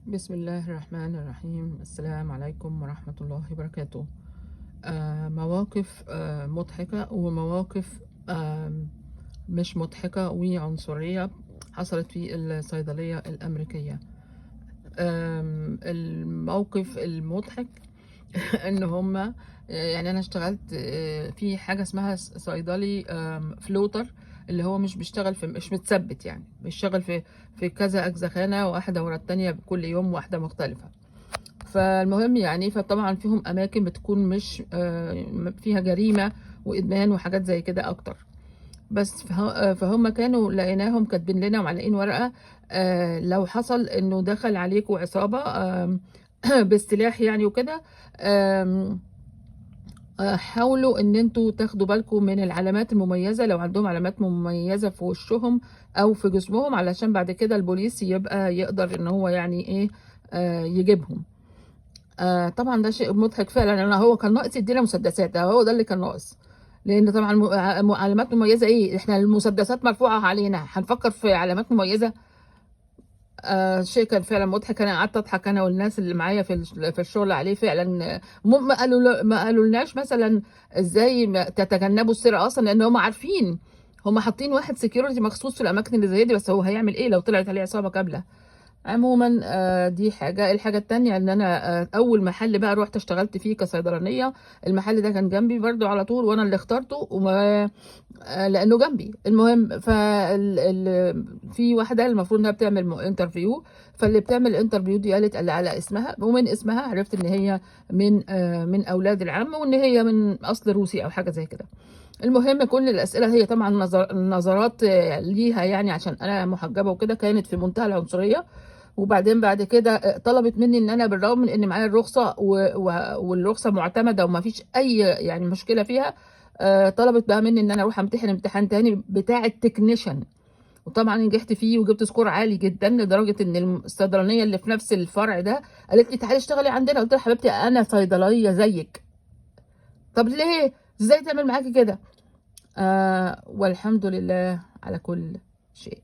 بسم الله الرحمن الرحيم. السلام عليكم ورحمة الله وبركاته. مواقف مضحكة ومواقف مش مضحكة وعنصرية حصلت في الصيدلية الأمريكية. الموقف المضحك ان هما يعني انا اشتغلت في حاجة اسمها صيدلي فلوتر، اللي هو مش بيشتغل في، مش متثبت، يعني بيشتغل في كذا أجزخانة واحدة ورا التانية كل يوم واحدة مختلفة. فالمهم يعني فطبعا فيهم أماكن بتكون مش فيها جريمة وإدمان وحاجات زي كده أكتر. بس فهم كانوا لقيناهم كاتبين لنا ومعلقين ورقة، لو حصل إنه دخل عليكم عصابة بالسلاح يعني وكده، حاولوا ان انتوا تاخدوا بالكم من العلامات المميزة، لو عندهم علامات مميزة في وشهم او في جسمهم، علشان بعد كده البوليس يبقى يقدر ان هو يعني ايه يجيبهم. طبعا ده شيء مضحك فعلا. انا هو كان ناقص يدينا مسدسات، ده هو ده اللي كان ناقص، لان طبعا علامات مميزة ايه؟ احنا المسدسات مرفوعة علينا، هنفكر في علامات مميزة؟ شيء كان فعلا مضحك. انا قعدت اضحك انا والناس اللي معايا في الشغل عليه فعلا. ما قالوا لناش مثلا ازاي تتجنبوا السرقه اصلا، لان هم عارفين، هم حاطين واحد سكيورتي مخصوص في الاماكن اللي زي دي، بس هو هيعمل ايه لو طلعت عليه عصابه كامله؟ عموما دي حاجة. الحاجة التانية ان انا اول محل بقى روحت اشتغلت فيه كصيدلانية، المحل ده كان جنبي برضو على طول، وانا اللي اخترته لانه جنبي. المهم في واحدة المفروض انها بتعمل انترفيو، فاللي بتعمل الانترفيو دي قالت على اسمها، ومن اسمها عرفت ان هي من اولاد العم، وان هي من اصل روسي او حاجة زي كده. المهم كل الاسئله هي طبعا نظرات ليها، يعني عشان انا محجبه وكده، كانت في منتهى العنصريه. وبعدين بعد كده طلبت مني ان انا بالرغم من ان معايا الرخصه والرخصه معتمده وما فيش اي يعني مشكله فيها، طلبت بقى مني ان انا اروح امتحن امتحان تاني بتاع التكنيشن. وطبعا نجحت فيه وجبت سكور عالي جدا، لدرجه ان الصيدلانيه اللي في نفس الفرع ده قالت لي تعالي اشتغلي عندنا. قلت لها حبيبتي انا صيدليه زيك، طب ليه؟ ازاي تعمل معاكي كده؟ والحمد لله على كل شيء.